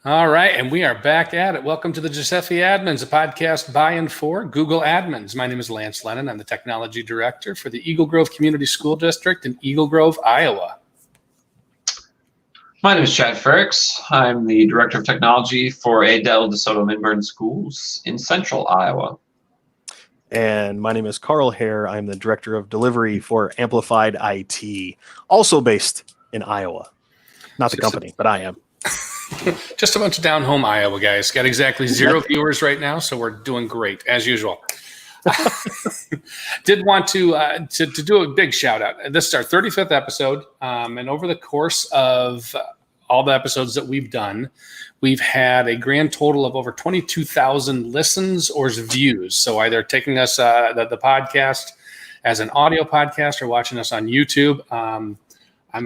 All right, and we are back at it. Welcome to the GSFE Admins, a podcast by and for Google admins. My name is Lance Lennon. I'm the technology director for the Eagle Grove Community School District in Eagle Grove, Iowa. My name is Chad Ferricks. I'm the director of technology for Adel DeSoto Minburn Schools in Central Iowa. And my name is Carl Hare. I'm the director of delivery for Amplified IT, also based in Iowa. Not the company, but I am. Just a bunch of down-home Iowa guys. Got exactly 0 viewers right now, so we're doing great, as usual. Did want to do a big shout-out. This is our 35th episode, and over the course of all the episodes that we've done, we've had a grand total of over 22,000 listens or views. So either taking us, the podcast as an audio podcast or watching us on YouTube. I'm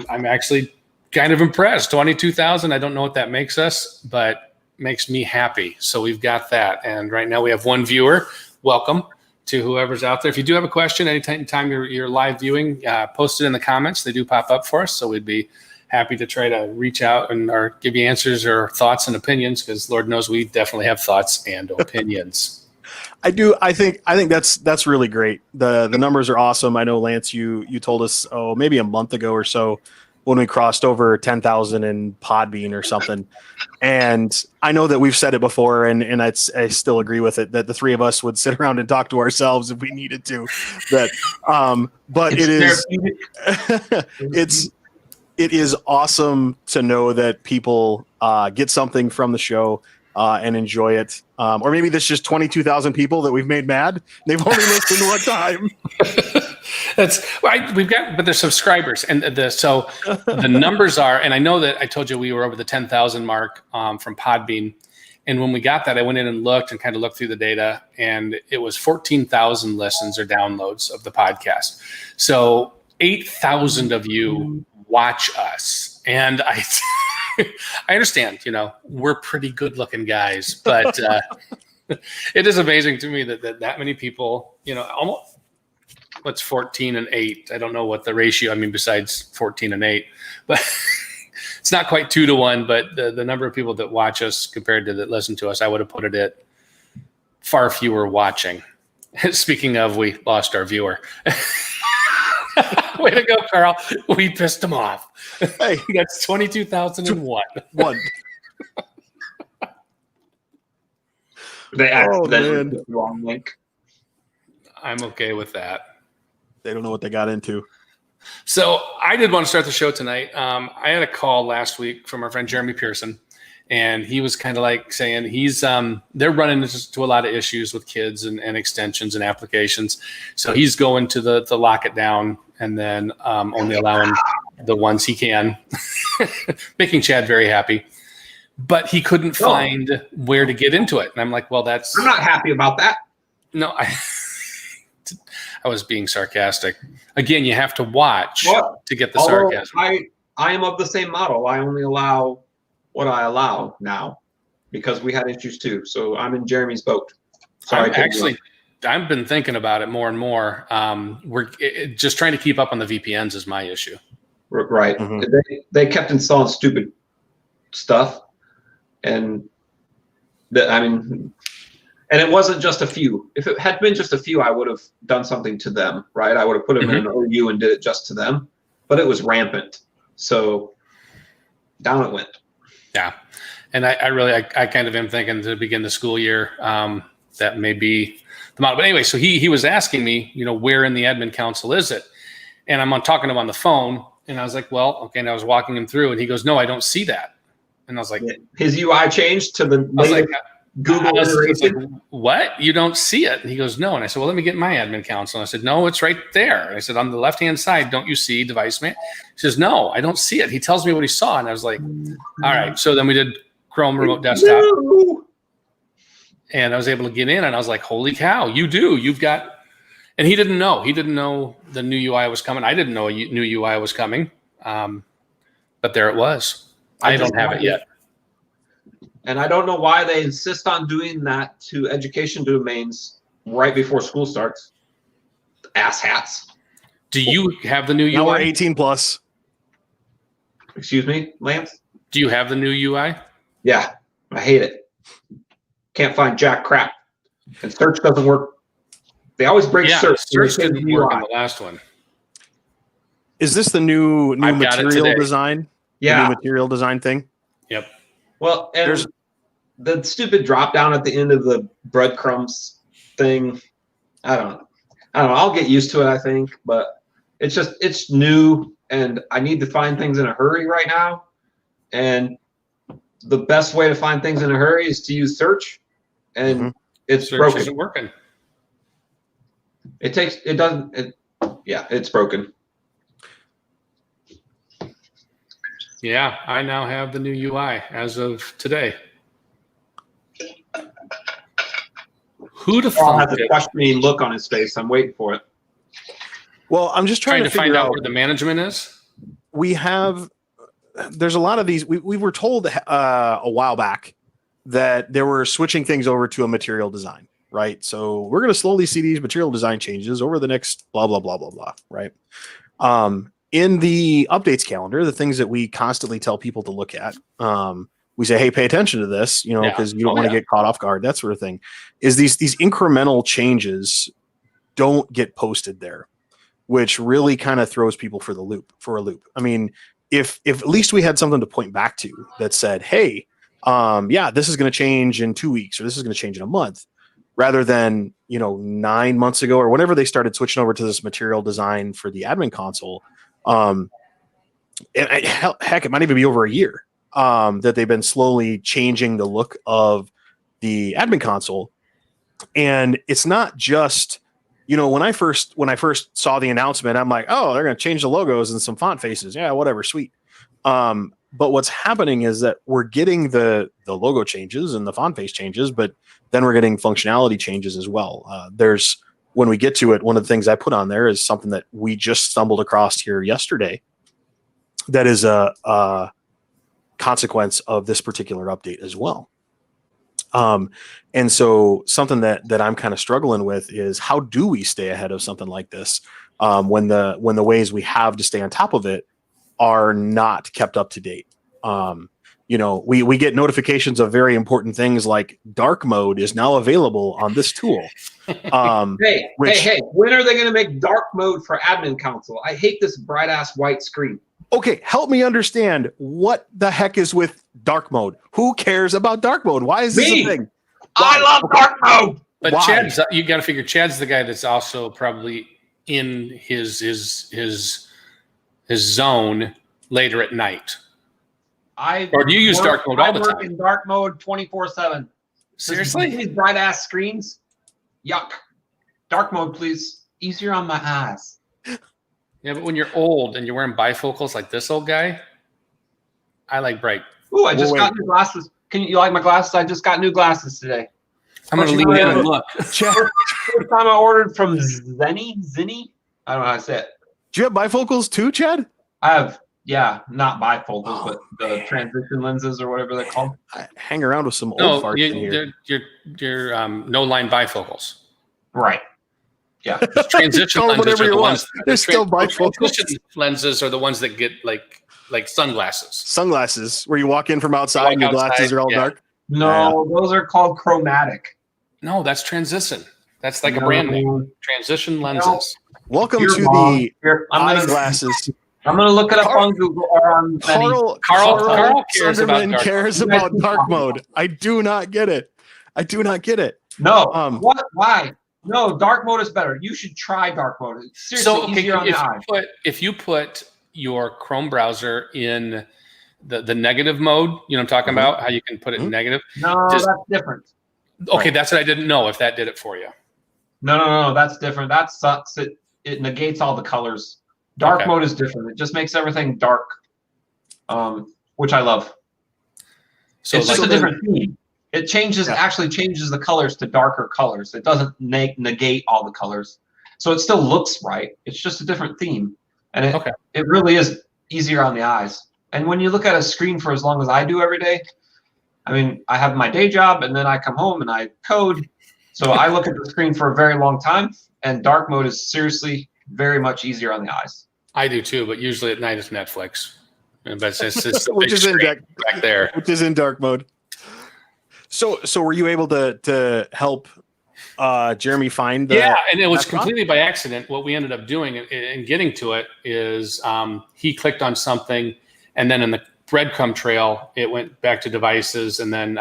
actually kind of impressed. 22,000. I don't know what that makes us, but makes me happy. So we've got that. And right now we have 1 viewer. Welcome to whoever's out there. If you do have a question, anytime you're live viewing, post it in the comments. They do pop up for us. So we'd be happy to try to reach out or give you answers or thoughts and opinions, because Lord knows we definitely have thoughts and opinions. I do. I think that's really great. The numbers are awesome. I know, Lance, you told us, maybe a month ago or so, when we crossed over 10,000 in Podbean or something. And I know that we've said it before, and I still agree with it, that the three of us would sit around and talk to ourselves if we needed to. But it is awesome to know that people get something from the show and enjoy it. Or maybe there's just 22,000 people that we've made mad. They've only listened one time. But they're subscribers, and so the numbers are. And I know that I told you we were over the 10,000 mark from Podbean, and when we got that, I went in and looked through the data, and it was 14,000 listens or downloads of the podcast. So 8,000 of you watch us, and I understand. We're pretty good-looking guys, but it is amazing to me that many people, almost. What's 14 and 8? I don't know what the ratio, besides 14 and 8, but it's not quite 2 to 1, but the number of people that watch us compared to that listen to us, I would have put it at far fewer watching. Speaking of, we lost our viewer. Way to go, Carl. We pissed him off. Hey, that's 22,001. They accidentally put the wrong link. I'm okay with that. They don't know what they got into. So I did want to start the show tonight. I had a call last week from our friend Jeremy Pearson, and he was kind of like saying they're running into a lot of issues with kids and extensions and applications. So he's going to the lock it down and then only allowing the ones he can, making Chad very happy. But he couldn't find where to get into it. And I'm like, well, I'm not happy about that. No, I was being sarcastic. Again, you have to watch to get the sarcasm. I am of the same model. I only allow what I allow now because we had issues too. So I'm in Jeremy's boat. I've been thinking about it more and more. We're just trying to keep up on the VPNs is my issue. Right. Mm-hmm. They kept installing stupid stuff. And and it wasn't just a few. If it had been just a few, I would have done something to them, right? I would have put them in an OU and did it just to them. But it was rampant. So down it went. Yeah. And I kind of am thinking to begin the school year, that may be the model. But anyway, so he was asking me, where in the admin council is it? And I'm talking to him on the phone. And I was like, well, okay. And I was walking him through, and he goes, no, I don't see that. And I was like, his UI changed to the Google iteration. Like, what? You don't see it? And he goes, no. And I said, well, let me get my admin console. And I said, no, it's right there. And I said, on the left-hand side, don't you see device man? He says, no, I don't see it. He tells me what he saw. And I was like, all right. So then we did Chrome remote desktop. And I was able to get in, and I was like, holy cow, you've got, and he didn't know. He didn't know the new UI was coming. I didn't know a new UI was coming. But there it was. I don't have it yet. And I don't know why they insist on doing that to education domains right before school starts. Ass hats. Do you have the new UI? Now we're 18 plus. Excuse me, Lance? Do you have the new UI? Yeah. I hate it. Can't find jack crap. And search doesn't work. They always break search. Search didn't work on the last one. Is this the new I've got it material today. design? Yeah. The new material design thing? Yep. Well, and the stupid drop down at the end of the breadcrumbs thing. I don't know. I'll get used to it, I think, but it's new and I need to find things in a hurry right now. And the best way to find things in a hurry is to use search. And it's Search broken. isn't working. It's broken. Yeah, I now have the new UI as of today. Who'd have Paul has thought a it? questioning look on his face. I'm waiting for it. Well, I'm just trying to find figure out where the management is. There's a lot of these. We were told a while back that they were switching things over to a material design, right? So we're going to slowly see these material design changes over the next blah, blah, blah, blah, blah, right? In the updates calendar, the things that we constantly tell people to look at, we say, hey, pay attention to this, because you don't want to get caught off guard, that sort of thing, is these incremental changes don't get posted there, which really kind of throws people for a loop. I mean, if at least we had something to point back to that said, hey, this is going to change in 2 weeks, or this is going to change in a month, rather than, 9 months ago or whenever they started switching over to this material design for the admin console. Heck, it might even be over a year that they've been slowly changing the look of the admin console. And it's not just, when I first saw the announcement, I'm like, oh, they're going to change the logos and some font faces. Yeah, whatever, sweet. But what's happening is that we're getting the logo changes and the font face changes, but then we're getting functionality changes as well. When we get to it, one of the things I put on there is something that we just stumbled across here yesterday. That is a consequence of this particular update as well. And so something that I'm kind of struggling with is, how do we stay ahead of something like this when the ways we have to stay on top of it are not kept up to date? We get notifications of very important things like dark mode is now available on this tool. Hey, when are they going to make dark mode for admin console? I hate this bright ass white screen. Okay, help me understand what the heck is with dark mode. Who cares about dark mode? Why is this a thing? I love dark mode. But Why? you got to figure Chad's the guy that's also probably in his zone later at night. Or do you use dark mode all the time? I work in dark mode 24/7. Seriously? These bright ass screens? Yuck. Dark mode, please. Easier on my eyes. Yeah, but when you're old and you're wearing bifocals like this old guy, I like bright. Ooh, I just got new glasses. You like my glasses? I just got new glasses today. I'm going to lean in and look. First time I ordered from Zinni. I don't know how to say it. Do you have bifocals too, Chad? I have, not bifocals, but the transition lenses or whatever they're called. I hang around with some old farts in here. You're no-line bifocals. Right. Yeah. Transition lenses are the ones. There's still bifocals. Transition lenses are the ones that get like sunglasses. Sunglasses, where you walk in from outside and your glasses are all dark. No, those are called chromatic. No, that's transition. That's like a brand name. Transition lenses. Welcome to the eyeglasses. I'm going to look it up on Google or on Carl cares about dark mode. I do not get it. No. What? Why? No, dark mode is better. You should try dark mode. It's seriously easier on the eye. If you put your Chrome browser in the negative mode, you know what I'm talking about? How you can put it in negative? No, that's different. Okay, that's what I didn't know, if that did it for you. No, that's different. That sucks. It negates all the colors. Dark mode is different. It just makes everything dark, which I love. So it's just a different theme. It actually changes the colors to darker colors. It doesn't negate all the colors. So it still looks right. It's just a different theme. And it really is easier on the eyes. And when you look at a screen for as long as I do every day, I mean, I have my day job and then I come home and I code. So I look at the screen for a very long time, and dark mode is seriously very much easier on the eyes. I do too, but usually at night it's Netflix. But it's the which big is in back there. Which is in dark mode. So were you able to help Jeremy find the? Yeah, and it was restaurant? completely by accident. What we ended up doing in getting to it is he clicked on something, and then in the breadcrumb trail, it went back to devices, and then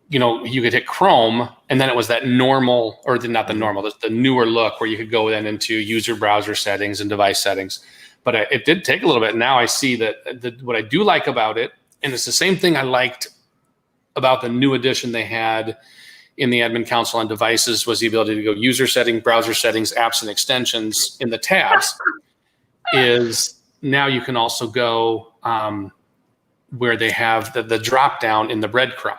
you could hit Chrome, and then it was that normal, or not the normal, the newer look where you could go then into user browser settings and device settings. But it did take a little bit. Now I see that what I do like about it, and it's the same thing I liked about the new edition they had in the admin console on devices, was the ability to go user settings, browser settings, apps and extensions in the tabs. Is now you can also go where they have the drop down in the breadcrumb,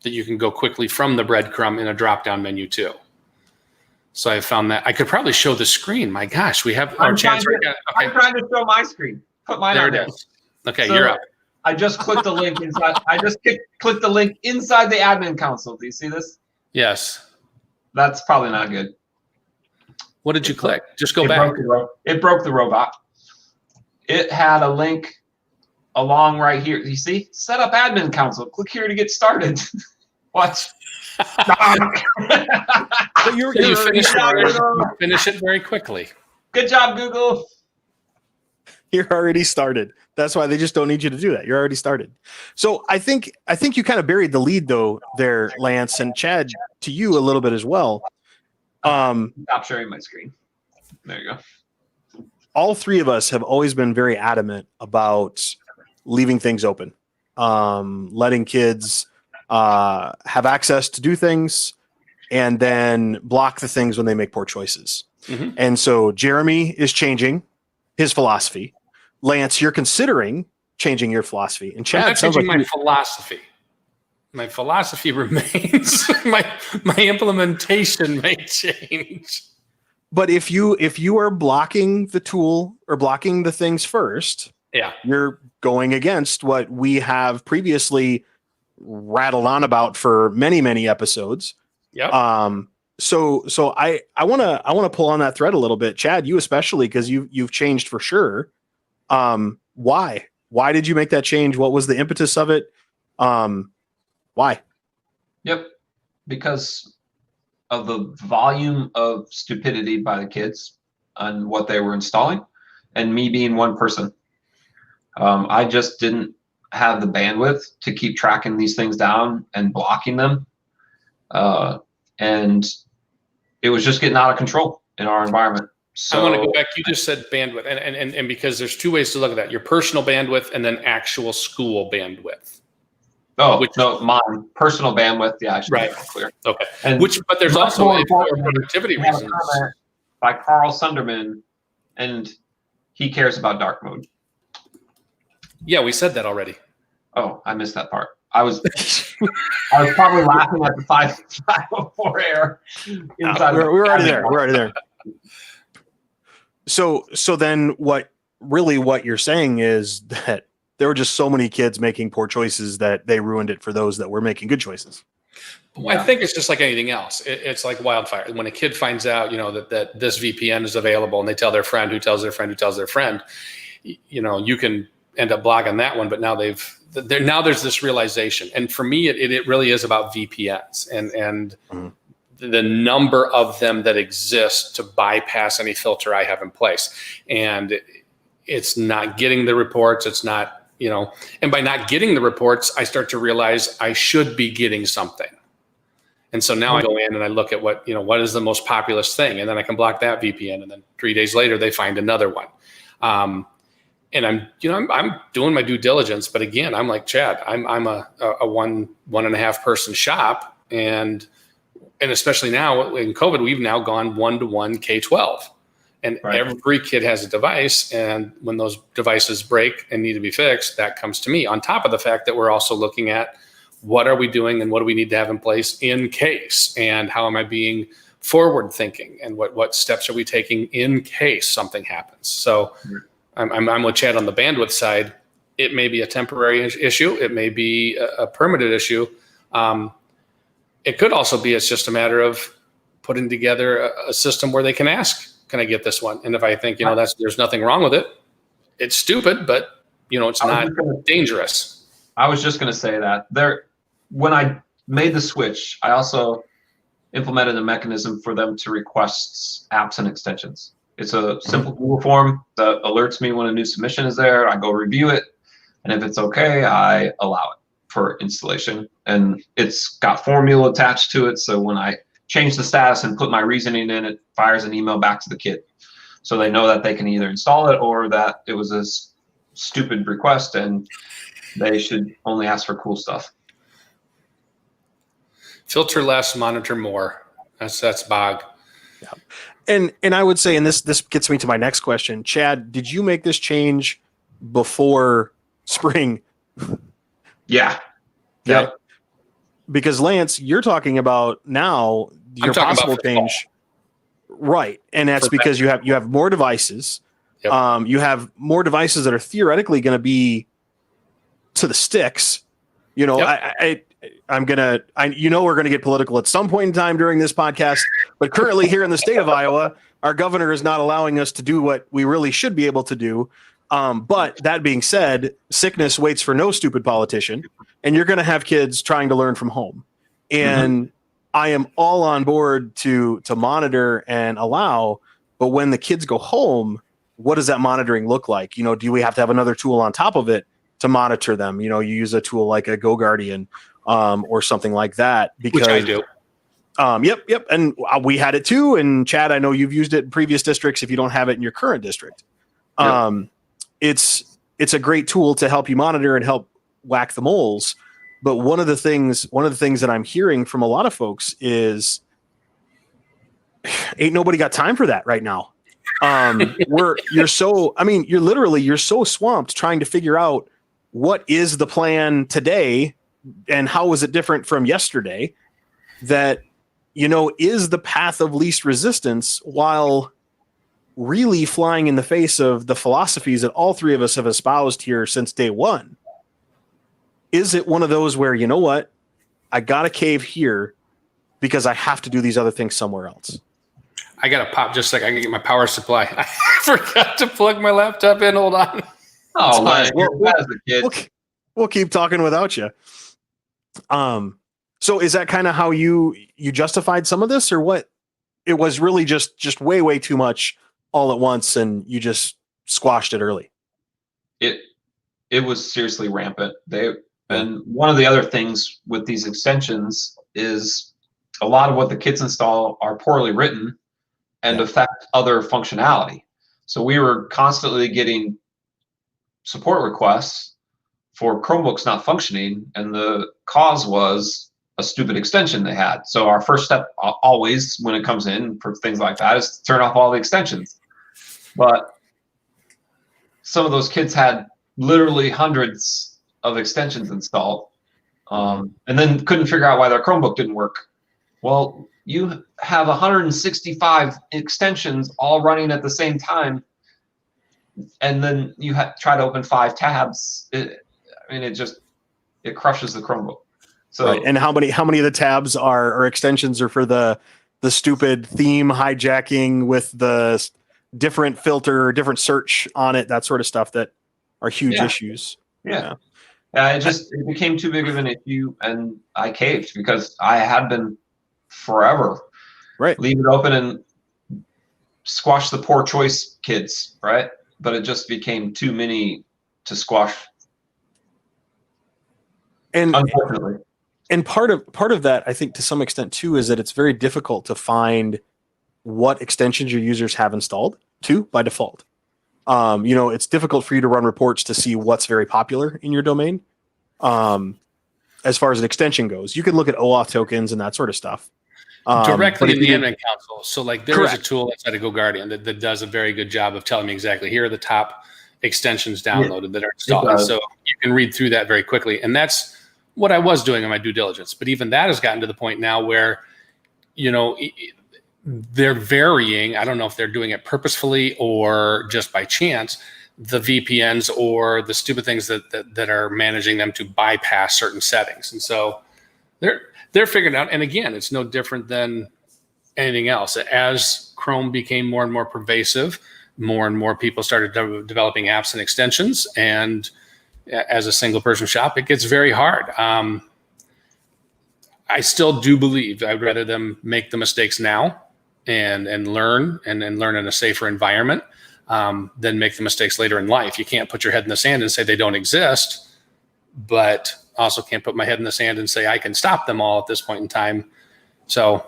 that you can go quickly from the breadcrumb in a drop down menu too. So I found that I could probably show the screen. My gosh, we have our chance right now. Okay. I'm trying to show my screen. Put mine on there. It is. Okay, So, you're up. I just clicked the link inside. I just clicked the link inside the admin console. Do you see this? Yes. That's probably not good. What did you click? Just go back. It broke the robot. It had a link along right here. You see? Set up admin console. Click here to get started. Watch. You finish it very quickly. Good job, Google. You're already started. That's why they just don't need you to do that. You're already started. So I think you kind of buried the lead though there, Lance, and Chad, to you a little bit as well. Stop sharing my screen. There you go. All three of us have always been very adamant about leaving things open, letting kids have access to do things, and then block the things when they make poor choices. Mm-hmm. And so Jeremy is changing his philosophy. Lance, you're considering changing your philosophy, and Chad, I'm not changing my philosophy. My philosophy remains. my implementation may change. But if you are blocking the tool or blocking the things first, yeah, you're going against what we have previously rattled on about for many episodes. Yeah. So I want to pull on that thread a little bit, Chad, you especially, because you've changed for sure. Why did you make that change? What was the impetus of it? Why? Yep. Because of the volume of stupidity by the kids on what they were installing, and me being one person. I just didn't have the bandwidth to keep tracking these things down and blocking them. And it was just getting out of control in our environment. So I want to go back. You just said bandwidth, and because there's two ways to look at that: your personal bandwidth and then actual school bandwidth. Oh, no, mine personal bandwidth. Yeah, I should right. make that clear. Okay. And but there's also for productivity reasons. By Carl Sunderman, and he cares about dark mode. Yeah, we said that already. Oh, I missed that part. I was probably laughing at the 504 error. We're already there. We're already there. So then what you're saying is that there were just so many kids making poor choices that they ruined it for those that were making good choices. Well, I think it's just like anything else. It's like wildfire. When a kid finds out, that this VPN is available, and they tell their friend who tells their friend who tells their friend, you can end up blocking that one. But now there's this realization. And for me, it really is about VPNs and mm-hmm. the number of them that exist to bypass any filter I have in place. And it's not getting the reports. It's not, and by not getting the reports, I start to realize I should be getting something. And so now I go in and I look at what is the most populous thing, and then I can block that VPN. And then 3 days later, they find another one. And I'm doing my due diligence, but again, I'm like Chad. I'm a 1.5 person shop, and especially now in COVID, we've now gone 1-to-1 K-12, and right. Every kid has a device. And when those devices break and need to be fixed, that comes to me. On top of the fact that we're also looking at what are we doing and what do we need to have in place in case, and how am I being forward thinking, and what steps are we taking in case something happens. So. I'm with Chad on the bandwidth side. It may be a temporary issue. It may be a permanent issue. It could also be it's just a matter of putting together a system where they can ask, can I get this one? And if I think, there's nothing wrong with it, it's stupid, but, it's not dangerous. I was just going to say that. when I made the switch, I also implemented a mechanism for them to request apps and extensions. It's a simple Google form that alerts me when a new submission is there. I go review it, and if it's okay, I allow it for installation. And it's got formula attached to it, so when I change the status and put my reasoning in, it fires an email back to the kid. So they know that they can either install it or that it was a stupid request and they should only ask for cool stuff. Filter less, monitor more. That's Bog. Yeah. And I would say, and this gets me to my next question, Chad, did you make this change before spring? Yeah. Okay. Yep. Because Lance, you're talking about now your possible change. Right. And that's because you have more devices. Yep. You have more devices that are theoretically going to be to the sticks. You know, yep. We're going to get political at some point in time during this podcast, but currently here in the state of Iowa, our governor is not allowing us to do what we really should be able to do. But that being said, sickness waits for no stupid politician, and you're going to have kids trying to learn from home. And I am all on board to monitor and allow, but when the kids go home, what does that monitoring look like? You know, do we have to have another tool on top of it to monitor them? You know, you use a tool like a GoGuardian or something like that. Because, which I do. Yep. And we had it too. And Chad, I know you've used it in previous districts if you don't have it in your current district. Yep. It's a great tool to help you monitor and help whack the moles. But one of the things that I'm hearing from a lot of folks is ain't nobody got time for that right now. You're so swamped trying to figure out what is the plan today and how is it different from yesterday that, you know, is the path of least resistance while really flying in the face of the philosophies that all three of us have espoused here since day one. Is it one of those where, you know what, I got to cave here because I have to do these other things somewhere else? I got to pop just like I can get my power supply. I forgot to plug my laptop in. Hold on. Oh, man. We'll keep talking without you. So is that kind of how you justified some of this, or what? It was really just way too much all at once, and you just squashed it early. It was seriously rampant. And one of the other things with these extensions is a lot of what the kids install are poorly written and affect other functionality. So we were constantly getting support requests for Chromebooks not functioning, and the cause was a stupid extension they had. So our first step always when it comes in for things like that is to turn off all the extensions. But some of those kids had literally hundreds of extensions installed, and then couldn't figure out why their Chromebook didn't work. Well, you have 165 extensions all running at the same time, and then you try to open 5 tabs. It crushes the Chromebook. So, right. And how many of the tabs or extensions are for the stupid theme hijacking with the different filter, different search on it, that sort of stuff that are huge issues. Yeah. It became too big of an issue, and I caved because I had been forever. Right. Leave it open and squash the poor choice kids, right? But it just became too many to squash. And unfortunately. And part of that, I think, to some extent too, is that it's very difficult to find what extensions your users have installed by default. It's difficult for you to run reports to see what's very popular in your domain. As far as an extension goes, you can look at OAuth tokens and that sort of stuff. Directly in the admin console. So like there is Correct. a tool inside of GoGuardian that does a very good job of telling me exactly here are the top extensions downloaded that are installed. So you can read through that very quickly. And that's what I was doing in my due diligence. But even that has gotten to the point now where, they're varying. I don't know if they're doing it purposefully or just by chance, the VPNs or the stupid things that are managing them to bypass certain settings. And so they're figuring out, and again, it's no different than anything else. As Chrome became more and more pervasive, more and more people started developing apps and extensions, and as a single person shop, it gets very hard. I still do believe I'd rather them make the mistakes now and learn and learn in a safer environment than make the mistakes later in life. You can't put your head in the sand and say they don't exist, but also can't put my head in the sand and say I can stop them all at this point in time. So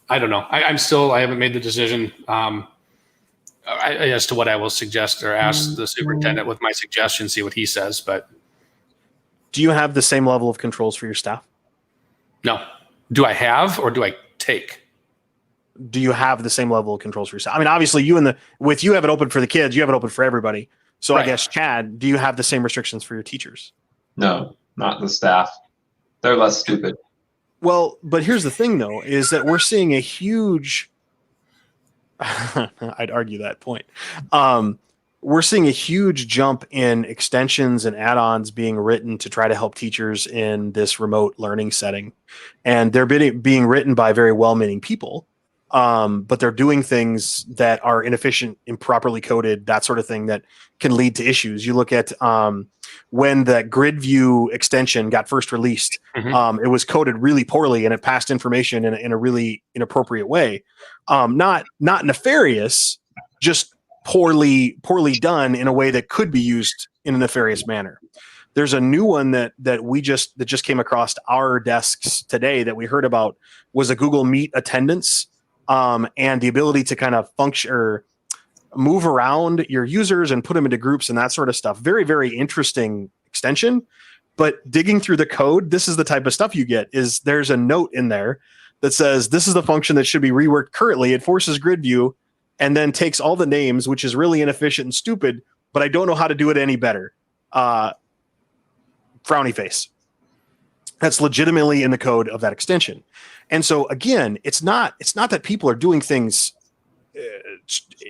I don't know. I haven't made the decision as to what I will suggest or ask the superintendent with my suggestion, see what he says. But do you have the same level of controls for your staff? No. Do I have or do I take? Do you have the same level of controls for yourself? I mean, obviously you have it open for the kids, you have it open for everybody. So right. I guess, Chad, do you have the same restrictions for your teachers? No, not the staff. They're less stupid. Well, but here's the thing though, is that we're seeing a huge, I'd argue that point. We're seeing a huge jump in extensions and add-ons being written to try to help teachers in this remote learning setting. And they're being written by very well-meaning people, but they're doing things that are inefficient, improperly coded, that sort of thing that can lead to issues. You look at when the grid view extension got first released, it was coded really poorly and it passed information in a really inappropriate way. Not nefarious, just poorly done in a way that could be used in a nefarious manner. There's a new one that just came across our desks today that we heard about, was a Google Meet attendance and the ability to kind of function or move around your users and put them into groups and that sort of stuff. Very, very interesting extension. But digging through the code, this is the type of stuff you get. Is there's a note in there that says this is the function that should be reworked currently. It forces grid view and then takes all the names, which is really inefficient and stupid, but I don't know how to do it any better. Frowny face. That's legitimately in the code of that extension. And so again, it's not that people are doing things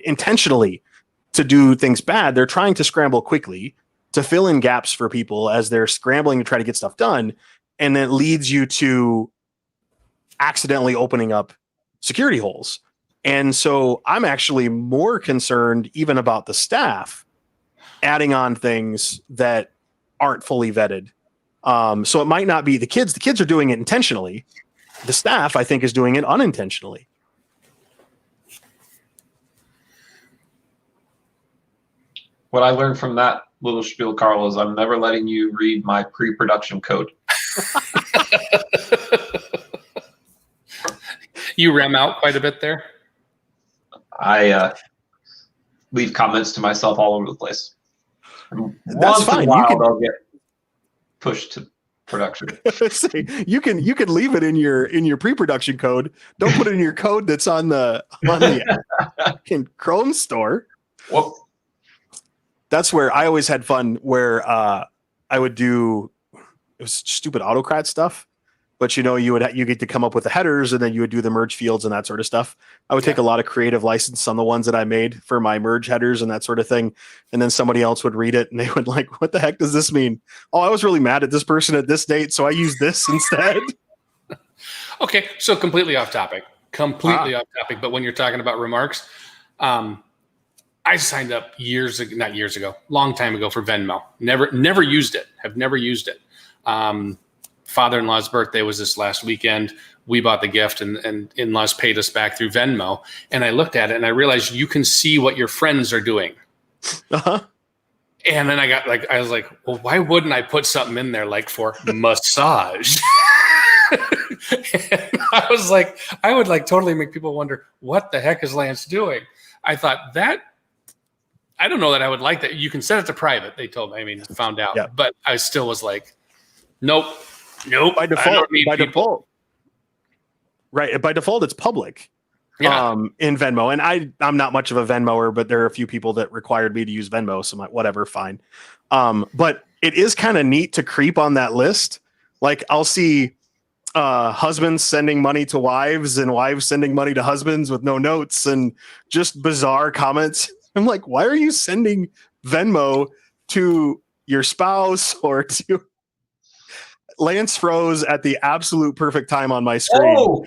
intentionally to do things bad. They're trying to scramble quickly to fill in gaps for people as they're scrambling to try to get stuff done. And it leads you to accidentally opening up security holes. And so I'm actually more concerned even about the staff adding on things that aren't fully vetted. So it might not be the kids. The kids are doing it intentionally. The staff, I think, is doing it unintentionally. What I learned from that little spiel, Carl, is I'm never letting you read my pre-production code. You ram out quite a bit there. I leave comments to myself all over the place. That's fine. I'll get pushed to production. You can leave it in your pre-production code. Don't put it in your code that's on the in Chrome store. Whoop. That's where I always had fun. Where I would do, it was stupid autocrat stuff. But you get to come up with the headers, and then you would do the merge fields and that sort of stuff. I would take a lot of creative license on the ones that I made for my merge headers and that sort of thing. And then somebody else would read it and they would like, what the heck does this mean? Oh, I was really mad at this person at this date, so I used this instead. Okay, so completely off topic. Off topic. But when you're talking about remarks, I signed up long time ago for Venmo. Never used it. Have never used it. Father-in-law's birthday was this last weekend. We bought the gift and in-laws paid us back through Venmo. And I looked at it and I realized you can see what your friends are doing. Uh-huh. And then I was like, well, why wouldn't I put something in there like for massage? And I was like, I would like totally make people wonder, what the heck is Lance doing? I thought I don't know that I would like that. You can set it to private. They told me, found out, but I still was like, nope. By default, right? By default, it's public. In Venmo, and I'm not much of a Venmoer, but there are a few people that required me to use Venmo, so I'm like, whatever, fine. But it is kind of neat to creep on that list. Like I'll see husbands sending money to wives and wives sending money to husbands with no notes and just bizarre comments. I'm like, why are you sending Venmo to your spouse or to? Lance froze at the absolute perfect time on my screen.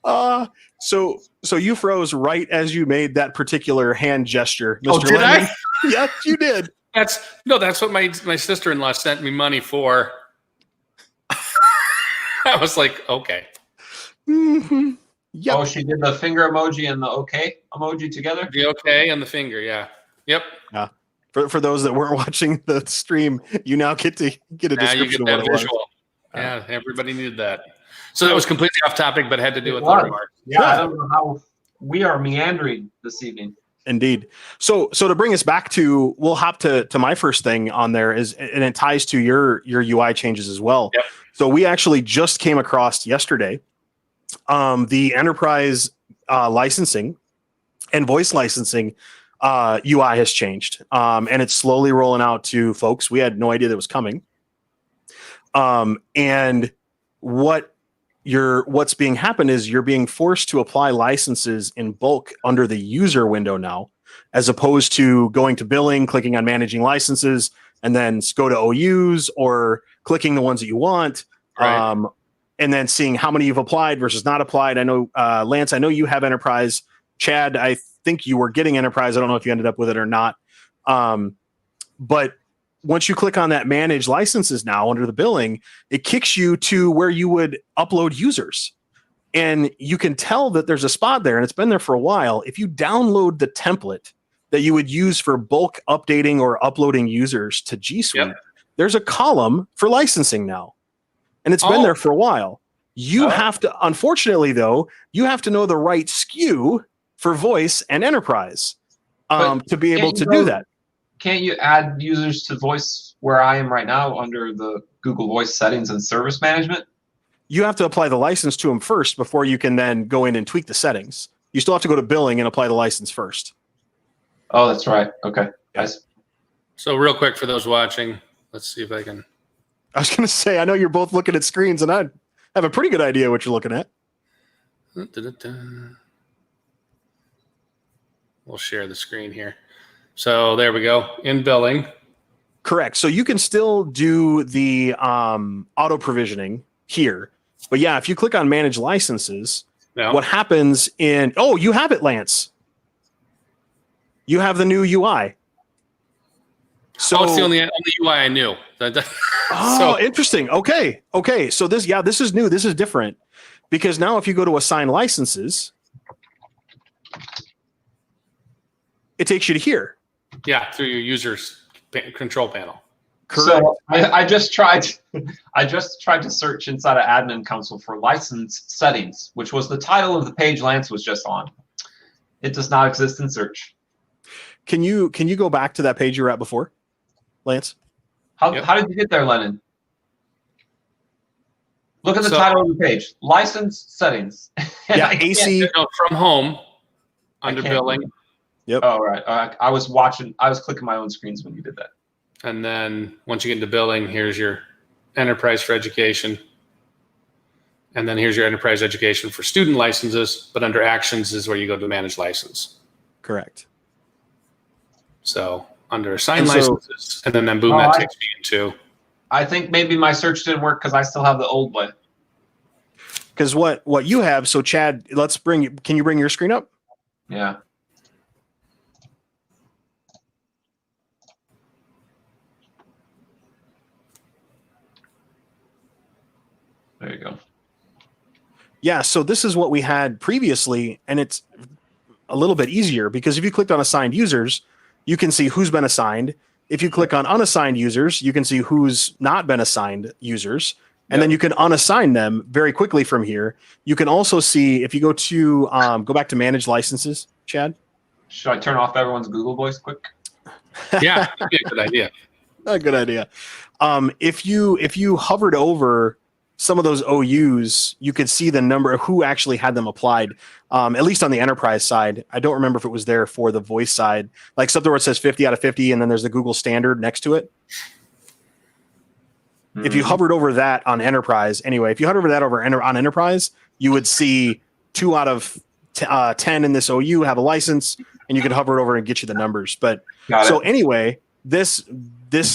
Oh! So you froze right as you made that particular hand gesture, Mr. Oh, did Lemon. I? Yes, you did. That's what my sister-in-law sent me money for. I was like, okay. Mm-hmm. Yep. Oh, she did the finger emoji and the okay emoji together? The okay and the finger, yeah. Yep. Yeah. For those that weren't watching the stream, you now get a description of what it was. Yeah, everybody needed that. So that was completely off topic, but had to do with the remarks. Yeah, I don't know how we are meandering this evening. Indeed. So to bring us back to, we'll hop to my first thing on there is, and it ties to your UI changes as well. Yep. So we actually just came across yesterday the enterprise licensing and voice licensing UI has changed, and it's slowly rolling out to folks. We had no idea that was coming. And what's being happened is you're being forced to apply licenses in bulk under the user window now, as opposed to going to billing, clicking on managing licenses, and then go to OUs or clicking the ones that you want. Right. And then seeing how many you've applied versus not applied. I know, Lance, I know you have enterprise. Chad, I think you were getting enterprise. I don't know if you ended up with it or not. But once you click on that manage licenses now under the billing, it kicks you to where you would upload users. And you can tell that there's a spot there, and it's been there for a while. If you download the template that you would use for bulk updating or uploading users to G Suite, there's a column for licensing now. And it's been there for a while. You have to, unfortunately, though, you have to know the right SKU for voice and enterprise to be able to do that. Can't you add users to voice where I am right now under the Google Voice settings and service management? You have to apply the license to them first before you can then go in and tweak the settings. You still have to go to billing and apply the license first. Oh, that's right. Okay, guys. So real quick for those watching, let's see if I can. I was going to say, I know you're both looking at screens, and I have a pretty good idea what you're looking at. We'll share the screen here. So there we go. In billing. Correct. So you can still do the auto provisioning here. But yeah, if you click on manage licenses, what happens in... Oh, you have it, Lance. You have the new UI. So it's the only UI I knew. Interesting. Okay. So this is new. This is different. Because now if you go to assign licenses, it takes you to here. Yeah, through your user's control panel. Correct. So I just tried to search inside of Admin Console for license settings, which was the title of the page Lance was just on. It does not exist in search. Can you go back to that page you were at before, Lance? How did you get there, Lennon? Look at the title of the page. License settings. Yeah, AC. From home under billing. Yep. Oh, right. I was clicking my own screens when you did that. And then once you get into billing, here's your enterprise for education. And then here's your enterprise education for student licenses. But under actions is where you go to manage license. Correct. So under assign licenses, and then boom, that takes me into. I think maybe my search didn't work because I still have the old way. Because what you have, so Chad, can you bring your screen up? Yeah. There you go. Yeah, so this is what we had previously, and it's a little bit easier because if you clicked on assigned users, you can see who's been assigned. If you click on unassigned users, you can see who's not been assigned users, and then you can unassign them very quickly from here. You can also see, if you go to go back to manage licenses, Chad. Should I turn off everyone's Google Voice quick? Yeah, that'd be a good idea. A good idea. If you hovered over some of those OUs, you could see the number of who actually had them applied, at least on the enterprise side. I don't remember if it was there for the voice side, like something where it says 50 out of 50, and then there's the Google standard next to it. Mm-hmm. If you hovered over that on enterprise, anyway, if you hovered over that on enterprise, you would see 2 out of 10 in this OU have a license, and you could hover it over and get you the numbers. But anyway, this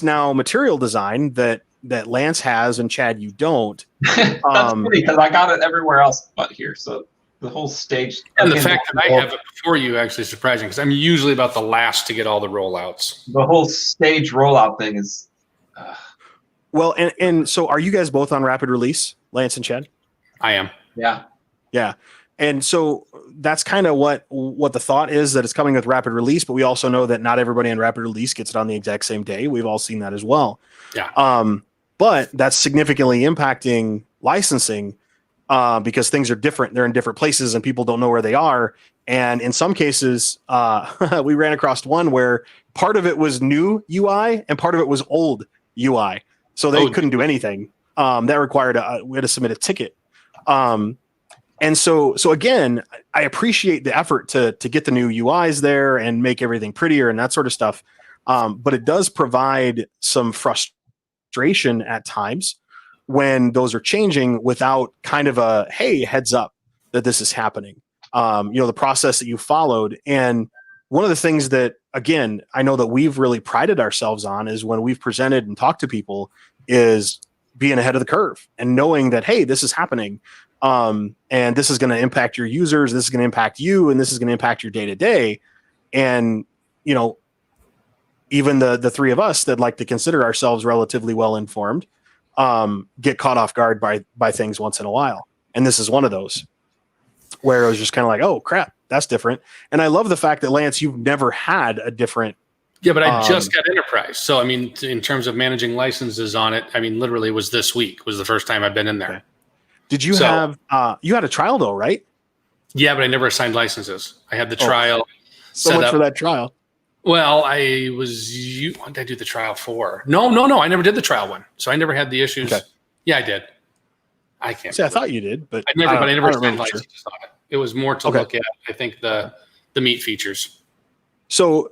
now material design that Lance has and Chad you don't. That's funny because I got it everywhere else but here. So the whole stage. And the fact that I have it before you actually is surprising because I'm usually about the last to get all the rollouts. The whole stage rollout thing is. Well, and so are you guys both on rapid release, Lance and Chad? I am. Yeah. Yeah. And so that's kind of what the thought is, that it's coming with rapid release, but we also know that not everybody on rapid release gets it on the exact same day. We've all seen that as well. Yeah. But that's significantly impacting licensing because things are different. They're in different places and people don't know where they are. And in some cases, we ran across one where part of it was new UI and part of it was old UI. So they couldn't do anything. That required we had to submit a ticket. And so again, I appreciate the effort to get the new UIs there and make everything prettier and that sort of stuff. But it does provide some frustration at times when those are changing without kind of a, hey, heads up that this is happening. The process that you followed. And one of the things that, again, I know that we've really prided ourselves on is when we've presented and talked to people is being ahead of the curve and knowing that, hey, this is happening. And this is going to impact your users. This is going to impact you, and this is going to impact your day to day. And, even the three of us that like to consider ourselves relatively well informed, get caught off guard by things once in a while. And this is one of those where it was just kind of like, oh crap, that's different. And I love the fact that, Lance, you've never had a different. Yeah, but I just got Enterprise. So, in terms of managing licenses on it, literally was this week was the first time I've been in there. Okay. Did you have, you had a trial though, right? Yeah, but I never assigned licenses. I had the trial. So much for that trial. Well, what did I do the trial for? No. I never did the trial one. So I never had the issues. Okay. Yeah, I did. I can't. See, I thought you did, but I never assigned licenses on it. It was more to look at, I think, the meat features. So,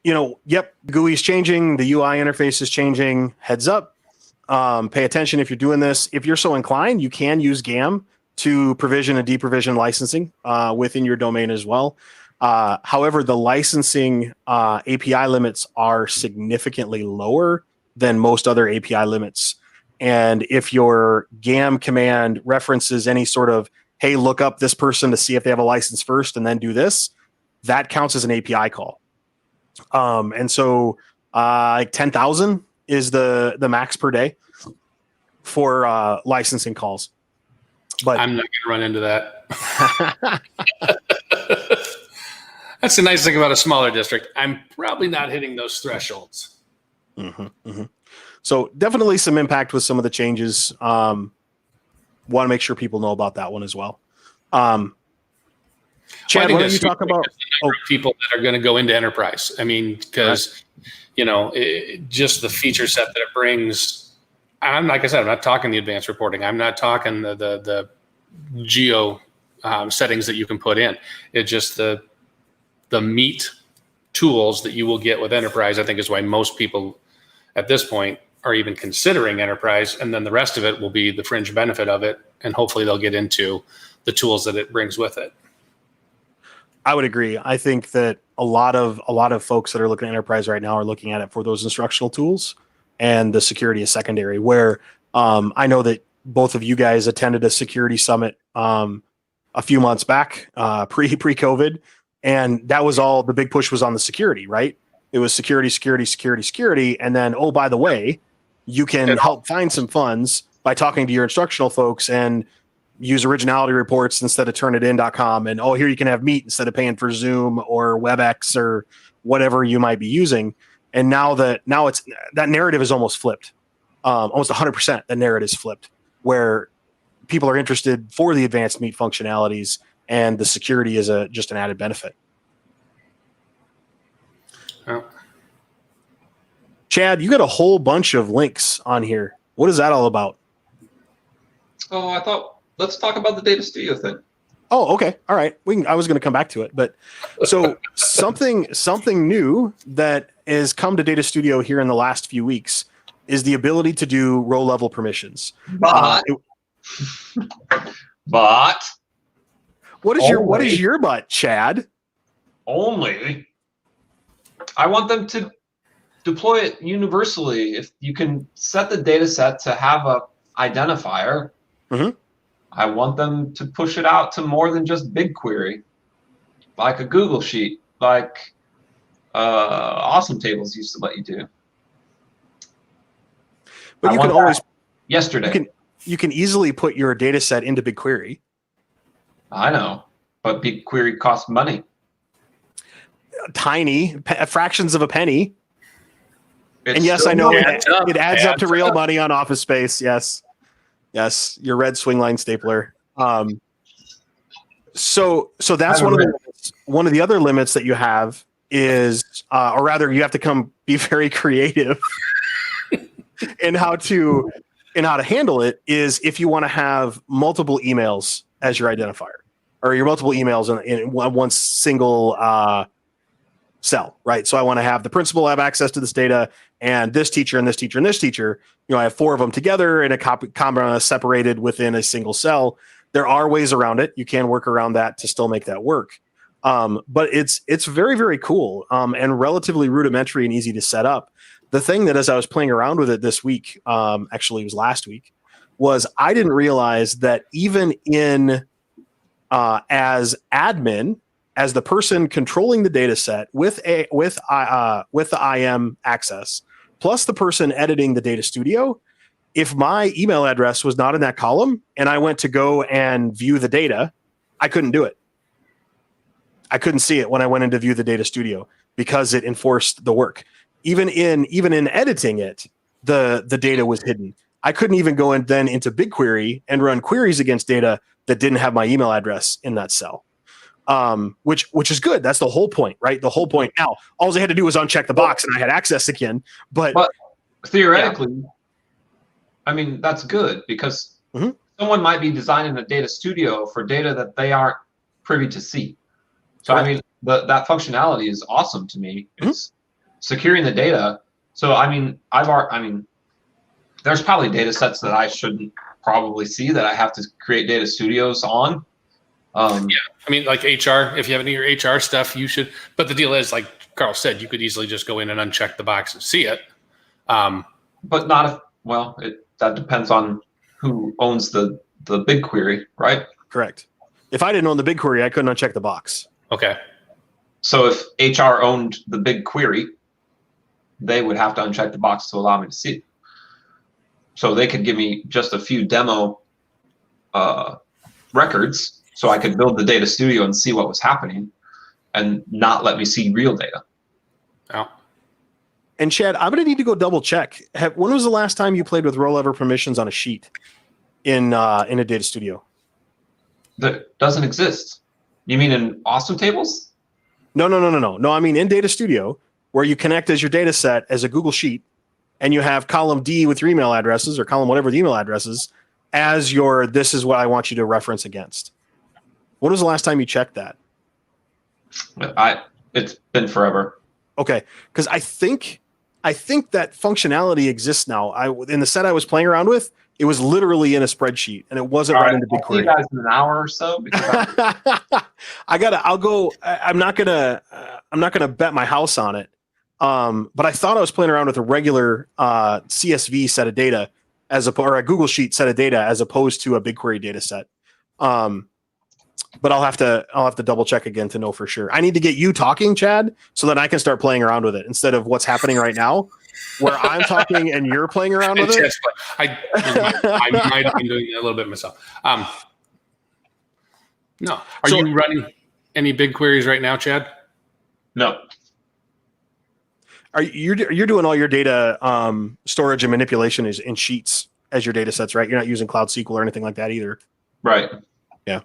yep, GUI is changing. The UI interface is changing. Heads up. Pay attention if you're doing this. If you're so inclined, you can use GAM to provision and deprovision licensing within your domain as well. However, the licensing API limits are significantly lower than most other API limits. And if your GAM command references any sort of, hey, look up this person to see if they have a license first and then do this, that counts as an API call. And so like 10,000 is the max per day for licensing calls. But I'm not going to run into that. That's the nice thing about a smaller district. I'm probably not hitting those thresholds. Mm-hmm, mm-hmm. So definitely some impact with some of the changes. Want to make sure people know about that one as well. Chad, why don't you talk about people that are going to go into enterprise? Because just the feature set that it brings. Like I said, I'm not talking the advanced reporting. I'm not talking the geo settings that you can put in. It's just the meat tools that you will get with enterprise. I think is why most people at this point are even considering enterprise, and then the rest of it will be the fringe benefit of it, and hopefully they'll get into the tools that it brings with it. I would agree. I think that a lot of folks that are looking at enterprise right now are looking at it for those instructional tools, and the security is secondary. Where I know that both of you guys attended a security summit a few months back, pre-COVID, and that was all the big push was on the security, right? It was security, and then, oh, by the way, you can help find some funds by talking to your instructional folks and use originality reports instead of turnitin.com. And, oh, here you can have meat instead of paying for Zoom or WebEx or whatever you might be using. And now it's that narrative is almost flipped. Almost 100% the narrative is flipped, where people are interested for the advanced meat functionalities and the security is just an added benefit. Oh. Chad, you got a whole bunch of links on here. What is that all about? Oh, let's talk about the Data Studio thing. Oh, okay. All right. I was going to come back to it, but so something new that has come to Data Studio here in the last few weeks is the ability to do row level permissions. But what is your but, Chad? Only I want them to deploy it universally. If you can set the data set to have a identifier, I want them to push it out to more than just BigQuery, like a Google Sheet, like Awesome Tables used to let you do. But you can always yesterday. You can easily put your data set into BigQuery. I know, but BigQuery costs money. Tiny, fractions of a penny. It's and yes, I know it adds up to real up. money on Office Space. Yes, your red swingline stapler. So that's one of the other limits that you have is, or rather, you have to be very creative in how to handle it. Is if you want to have multiple emails as your identifier, or your multiple emails in one single cell, right? So I want to have the principal have access to this data, and this teacher and this teacher and this teacher. I have 4 of them together in a comma separated within a single cell. There are ways around it. You can work around that to still make that work. But it's very, very cool and relatively rudimentary and easy to set up. The thing that, as I was playing around with it this week, actually it was last week, was I didn't realize that even in as admin, as the person controlling the data set with the IM access, plus the person editing the data studio, if my email address was not in that column and I went to go and view the data, I couldn't do it. I couldn't see it when I went in to view the data studio because it enforced the work. Even in editing it, the data was hidden. I couldn't even go into BigQuery and run queries against data that didn't have my email address in that cell. Which is good. That's the whole point, right? The whole point. Now, all I had to do was uncheck the box and I had access again. But theoretically, yeah. I mean, that's good because someone might be designing a data studio for data that they aren't privy to see. So, correct. I mean, that functionality is awesome to me. It's securing the data. So, I mean, there's probably data sets that I shouldn't probably see that I have to create data studios on. Yeah, I mean, like HR, if you have any of your HR stuff, you should. But the deal is, like Carl said, you could easily just go in and uncheck the box and see it. But not that depends on who owns the BigQuery, right? Correct. If I didn't own the BigQuery, I couldn't uncheck the box. Okay. So if HR owned the BigQuery, they would have to uncheck the box to allow me to see it. So they could give me just a few demo records so I could build the data studio and see what was happening and not let me see real data. Oh. And Chad, I'm going to need to go double check. When was the last time you played with rollover permissions on a sheet in a data studio? That doesn't exist. You mean in Awesome Tables? No. No, I mean in Data Studio, where you connect as your data set as a Google Sheet, and you have column D with your email addresses, or column whatever the email addresses, as your, this is what I want you to reference against. When was the last time you checked that? It's been forever. Okay, because I think that functionality exists now. In the set I was playing around with, it was literally in a spreadsheet, and it wasn't right into BigQuery. I'll see you guys in an hour or so. Because I'm not gonna bet my house on it. But I thought I was playing around with a regular CSV set of data or a Google Sheet set of data as opposed to a BigQuery data set. But I'll have to double check again to know for sure. I need to get you talking, Chad, so that I can start playing around with it instead of what's happening right now, where I'm talking and you're playing around with it. I might have been doing it a little bit myself. No. Are you running any big queries right now, Chad? No. You're doing all your data storage and manipulation is in Sheets as your data sets, right? You're not using Cloud SQL or anything like that either. Right. Yeah.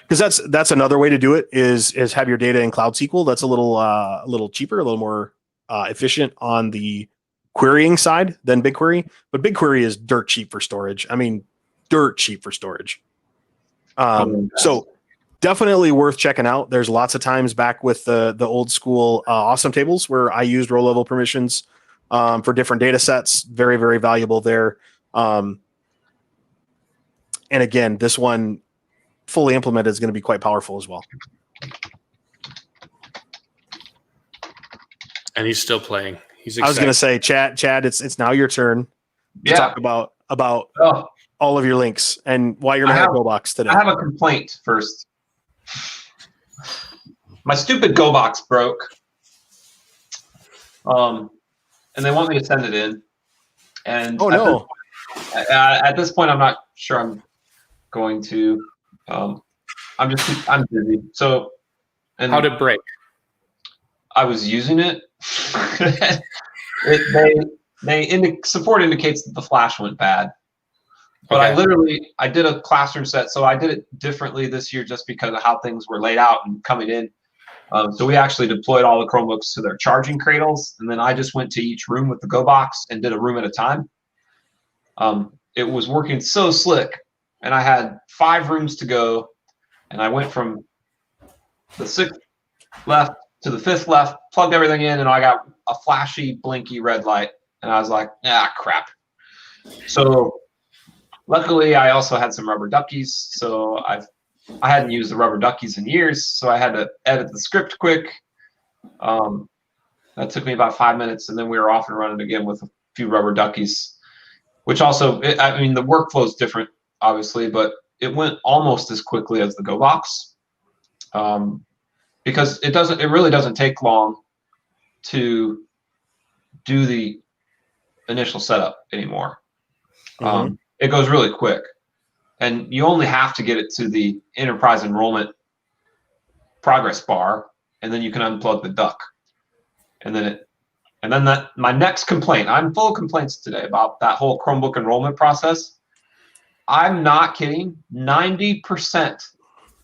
Because that's another way to do it is have your data in Cloud SQL. That's a little cheaper, a little more efficient on the querying side than BigQuery. But BigQuery is dirt cheap for storage. I mean, dirt cheap for storage. So definitely worth checking out. There's lots of times back with the old school Awesome Tables where I used row level permissions for different data sets. Very, very valuable there. And again, this one fully implemented is going to be quite powerful as well. And he's still playing. He's excited. I was going to say, Chad, it's now your turn to talk about all of your links and why you're mad at GoBox today. I have a complaint first. My stupid GoBox broke. And they want me to send it in. And at this point, I'm not sure I'm going to. I'm busy. So, and how did it break? I was using it. Support indicates that the flash went bad. But Okay. I did a classroom set, so I did it differently this year just because of how things were laid out and coming in. So we actually deployed all the Chromebooks to their charging cradles, and then I just went to each room with the GoBox and did a room at a time. It was working so slick, and I had 5 rooms to go, and I went from the 6th left to the 5th left, plugged everything in, and I got a flashy, blinky red light, and I was like, crap. So luckily, I also had some rubber duckies, so I hadn't used the rubber duckies in years, so I had to edit the script quick. That took me about 5 minutes, and then we were off and running again with a few rubber duckies, which also, I mean, the workflow is different, obviously, but it went almost as quickly as the GoBox, because it really doesn't take long to do the initial setup anymore. It goes really quick. And you only have to get it to the enterprise enrollment progress bar, and then you can unplug the duck. And then my next complaint, I'm full of complaints today about that whole Chromebook enrollment process. I'm not kidding. 90%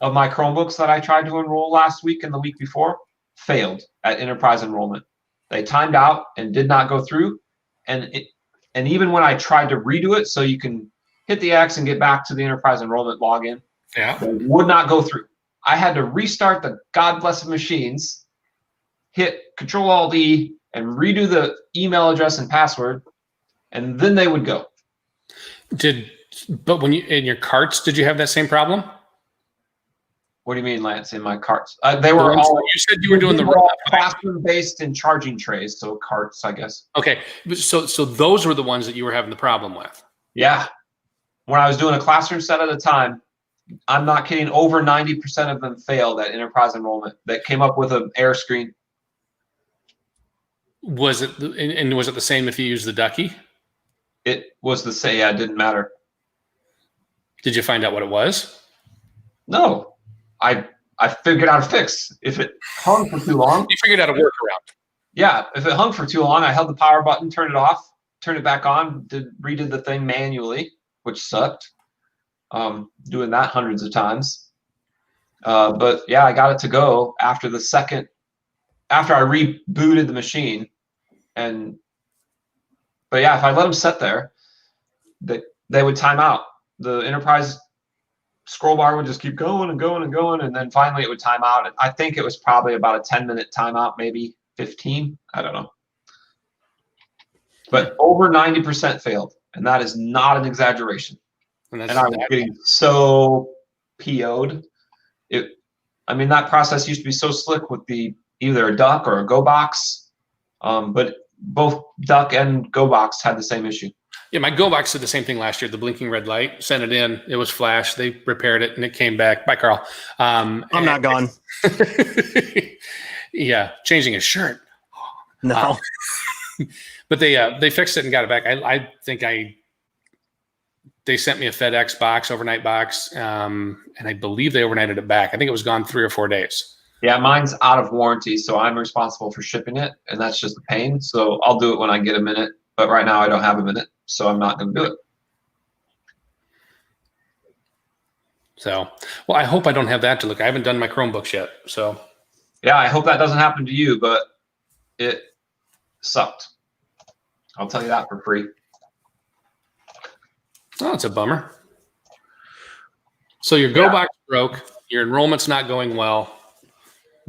of my Chromebooks that I tried to enroll last week and the week before failed at enterprise enrollment. They timed out and did not go through. And even when I tried to redo it so you can hit the X and get back to the enterprise enrollment login, it would not go through. I had to restart the God blessed machines, hit Control-Alt-E, and redo the email address and password, and then they would go. But when you in your carts, did you have that same problem? What do you mean, Lance? In my carts, they were all. You said you were doing the classroom-based and charging trays, so carts, I guess. Okay, so those were the ones that you were having the problem with. Yeah, when I was doing a classroom set at a time, I'm not kidding. Over 90% of them failed at enterprise enrollment. That came up with an error screen. Was it the same if you used the ducky? It was the same. Yeah, it didn't matter. Did you find out what it was? No, I figured out a fix. If it hung for too long, you figured out a workaround. Yeah, if it hung for too long, I held the power button, turned it off, turned it back on, redid the thing manually, which sucked. Doing that hundreds of times. But yeah, I got it to go after I rebooted the machine. But yeah, if I let them sit there, they would time out. The enterprise scroll bar would just keep going and going and going, and then finally it would time out. I think it was probably about a 10-minute timeout, maybe 15. I don't know. But over 90% failed, and that is not an exaggeration. And I was getting so PO'd. I mean, that process used to be so slick with either a duck or a GoBox, but both duck and GoBox had the same issue. Yeah, my GoBox did the same thing last year. The blinking red light, sent it in. It was flash. They repaired it, and it came back. Bye, Carl. I'm not gone. Yeah, changing his shirt. No. But they fixed it and got it back. I think they sent me a FedEx box, overnight box, and I believe they overnighted it back. I think it was gone 3 or 4 days. Yeah, mine's out of warranty, so I'm responsible for shipping it, and that's just a pain. So I'll do it when I get a minute, but right now I don't have a minute, so I'm not going to do it. So, well, I hope I don't have that to look. I haven't done my Chromebooks yet, so. Yeah, I hope that doesn't happen to you, but it sucked. I'll tell you that for free. Oh, it's a bummer. So your GoBox broke. Your enrollment's not going well.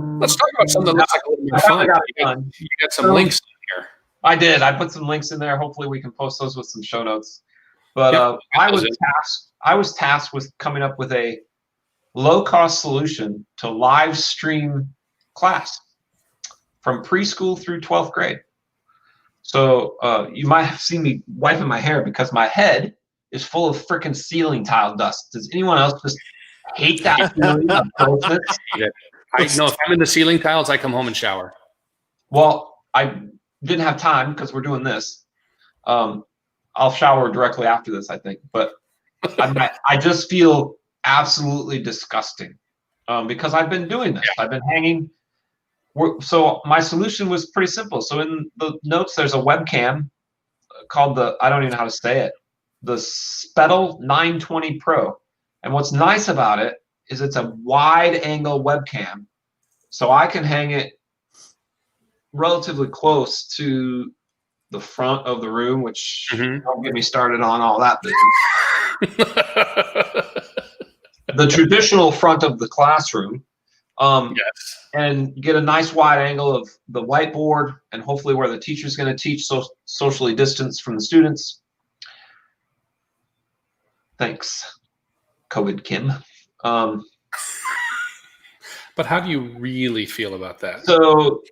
Let's talk about something that looks like a little more fun. You got some links in here. I did. I put some links in there. Hopefully we can post those with some show notes. But I was tasked with coming up with a low-cost solution to live stream class from preschool through 12th grade. So you might have seen me wiping my hair because my head is full of freaking ceiling tile dust. Does anyone else just hate that feeling of grossness? I know if I'm in the ceiling tiles, I come home and shower. Well, I didn't have time because we're doing this. I'll shower directly after this, I think. But I just feel absolutely disgusting because I've been doing this. I've been hanging. So my solution was pretty simple. So in the notes, there's a webcam called I don't even know how to say it, the Spettel 920 Pro. And what's nice about it is it's a wide angle webcam. So I can hang it relatively close to the front of the room, which don't get me started on all that business. The traditional front of the classroom. Yes. And get a nice wide angle of the whiteboard and hopefully where the teacher's going to teach, so socially distanced from the students. Thanks, COVID Kim. But how do you really feel about that? So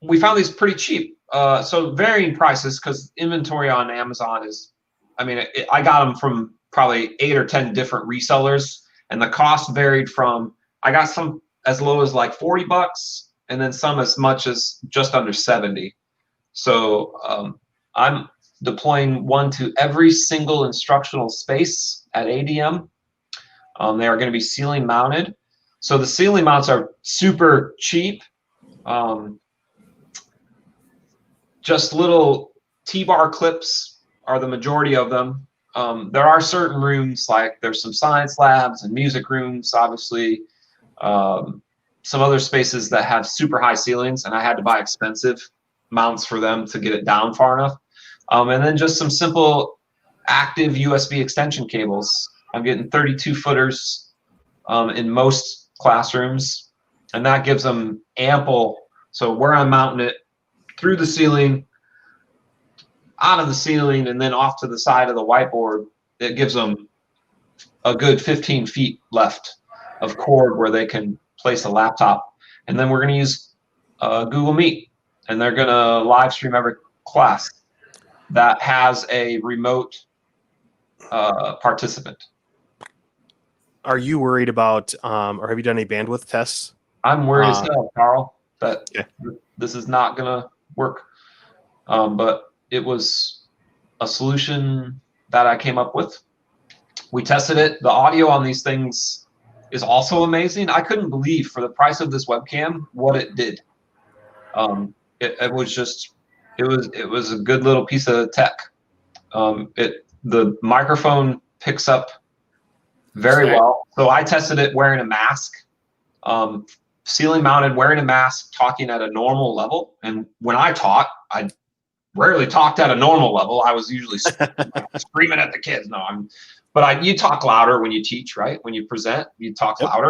we found these pretty cheap. So varying prices because inventory on Amazon is, I mean, I got them from probably 8 or 10 different resellers, and the cost varied from, I got some as low as like $40 and then some as much as just under 70. So I'm deploying one to every single instructional space at ADM. They are going to be ceiling mounted. So the ceiling mounts are super cheap. Just little T-bar clips are the majority of them. There are certain rooms, like there's some science labs and music rooms, obviously. Some other spaces that have super high ceilings, and I had to buy expensive mounts for them to get it down far enough. And then just some simple active USB extension cables. I'm getting 32 footers in most classrooms, and that gives them ample. So where I'm mounting it, through the ceiling, out of the ceiling, and then off to the side of the whiteboard, it gives them a good 15 feet left of cord where they can place a laptop. And then we're going to use Google Meet, and they're going to live stream every class that has a remote participant. Are you worried about, or have you done any bandwidth tests? I'm worried as hell, Carl, that this is not going to work. But it was a solution that I came up with. We tested it. The audio on these things is also amazing. I couldn't believe for the price of this webcam what it did. It was just, it was a good little piece of tech. The microphone picks up very well. So I tested it wearing a mask, ceiling mounted, wearing a mask, talking at a normal level. And when I taught, I rarely talked at a normal level. I was usually screaming at the kids. But you talk louder when you teach, right? When you present, you talk louder.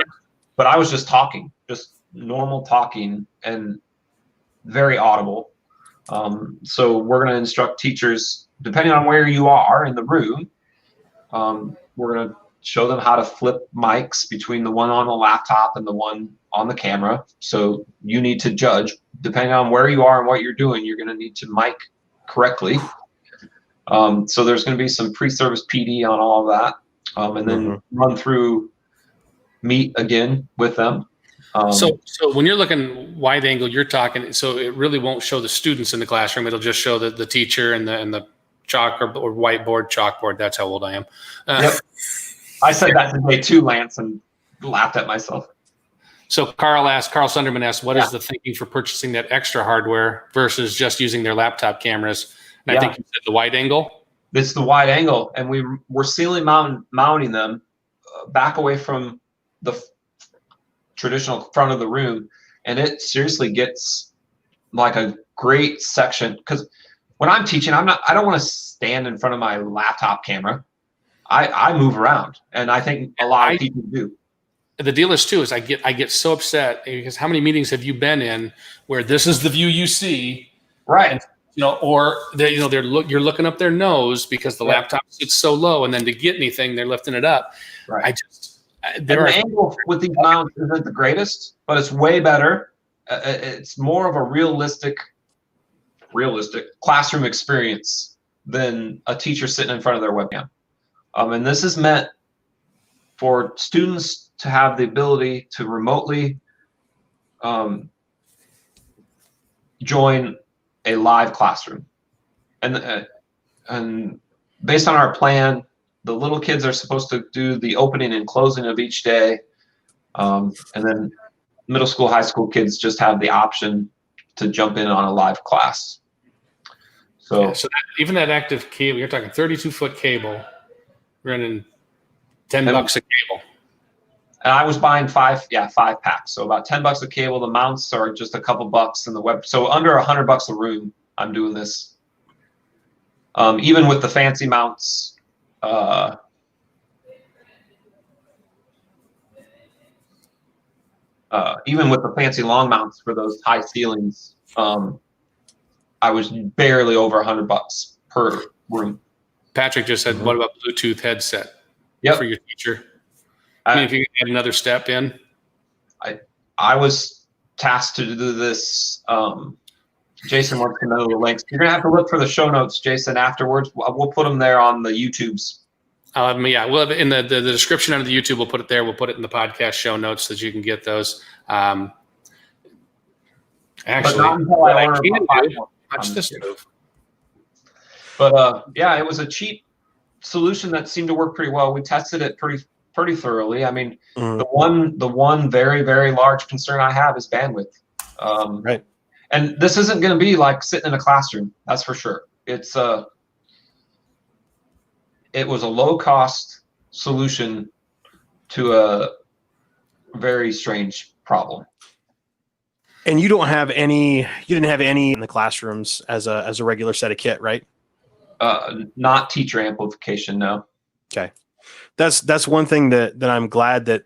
But I was just talking, just normal talking, and very audible. So we're going to instruct teachers, depending on where you are in the room, we're going to show them how to flip mics between the one on the laptop and the one on the camera. So you need to judge, depending on where you are and what you're doing, you're going to need to mic correctly. So there's going to be some pre-service PD on all of that, and then run through Meet again with them. So when you're looking wide angle, you're talking, so it really won't show the students in the classroom. It'll just show the teacher and the chalk or whiteboard, chalkboard. That's how old I am. Yep. I said that today too, Lance, and laughed at myself. So Carl Sunderman asked, what is the thinking for purchasing that extra hardware versus just using their laptop cameras? And I think you said the wide angle. It's the wide angle, and we're ceiling mounting them back away from the traditional front of the room, and it seriously gets like a great section. Because when I'm teaching, I don't want to stand in front of my laptop camera. I move around, and I think a lot of people do. The deal is too is I get so upset because how many meetings have you been in where this is the view you see, right? And, or you're looking up their nose because the laptop sits so low, and then to get anything they're lifting it up. Right. The angle with these mounts isn't the greatest, but it's way better. It's more of a realistic classroom experience than a teacher sitting in front of their webcam. And this is meant for students to have the ability to remotely join a live classroom. And based on our plan, the little kids are supposed to do the opening and closing of each day. And then middle school, high school kids just have the option to jump in on a live class. So, yeah, so even that active cable, you're talking 32-foot cable, running $10 a cable. And I was buying five packs. So about $10 a cable. The mounts are just a couple bucks in the web. So under $100 a room, I'm doing this. Even with the fancy mounts, even with the fancy long mounts for those high ceilings, I was barely over $100 per room. Patrick just said, "What about Bluetooth headset for your teacher?" I mean, if you can add another step in. I was tasked to do this. Jason wants to know the links. You're gonna have to look for the show notes, Jason. Afterwards, we'll put them there on the YouTubes. Yeah, well, in the description under the YouTube, we'll put it there. We'll put it in the podcast show notes so that you can get those. Actually, but not until I order watch this move. But yeah, it was a cheap solution that seemed to work pretty well. We tested it pretty thoroughly. I mean, the one very, very large concern I have is bandwidth. Right. And this isn't going to be like sitting in a classroom. That's for sure. It was a low cost solution to a very strange problem. And you didn't have any in the classrooms as a regular set of kit, right? Not teacher amplification, no. Okay. That's one thing that I'm glad that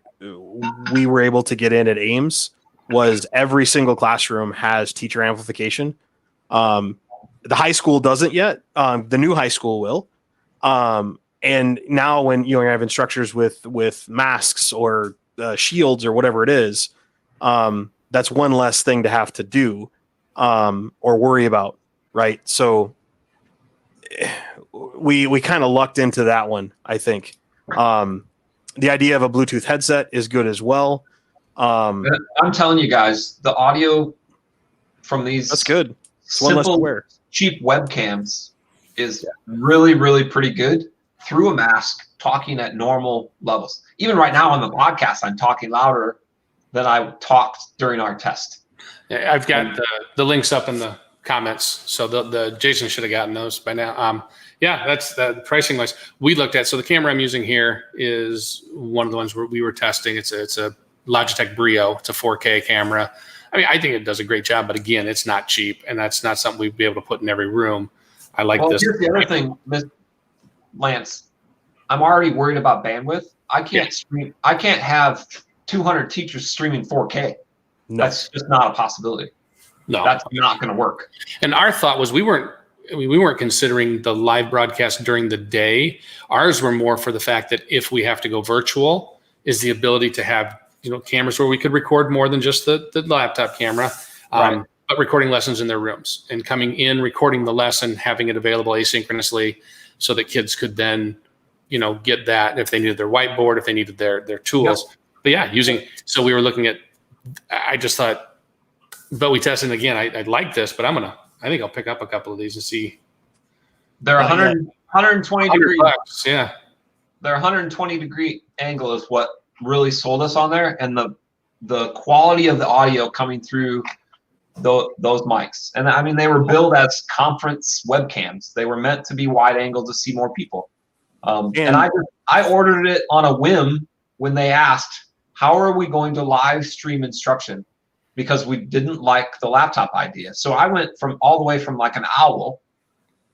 we were able to get in at Ames was every single classroom has teacher amplification. The high school doesn't yet. The new high school will. And now when you have instructors with masks or shields or whatever it is, that's one less thing to have to do or worry about, right? So we kind of lucked into that one, I think. The idea of a Bluetooth headset is good as well. I'm telling you guys, the audio from these that's good. It's one less to wear. Cheap webcams is really, really pretty good through a mask, talking at normal levels. Even right now on the podcast, I'm talking louder than I talked during our test. Yeah, I've got the links up in the comments, so the Jason should have gotten those by now. Yeah, that's the pricing wise. We looked at, so the camera I'm using here is one of the ones where we were testing. It's a Logitech Brio. It's a 4K camera. I mean, I think it does a great job, but again, it's not cheap, and that's not something we'd be able to put in every room. I like this. Here's the other thing, Lance. I'm already worried about bandwidth. I can't stream. I can't have 200 teachers streaming 4K. No. That's just not a possibility. No, that's not going to work. And our thought was we weren't considering the live broadcast during the day. Ours were more for the fact that if we have to go virtual, is the ability to have cameras where we could record more than just the laptop camera, right. But recording lessons in their rooms and coming in, recording the lesson, having it available asynchronously, so that kids could then get that if they needed their whiteboard, if they needed their tools. Yep. But yeah, so we were looking at. I just thought, but we tested again. I like this, but I think I'll pick up a couple of these and see. They're 120 degrees. Yeah. Their 120 degree angle is what really sold us on there, and the quality of the audio coming through those mics. And I mean, they were billed as conference webcams. They were meant to be wide angle to see more people. And I ordered it on a whim when they asked, how are we going to live stream instruction? Because we didn't like the laptop idea. So I went all the way from like an Owl,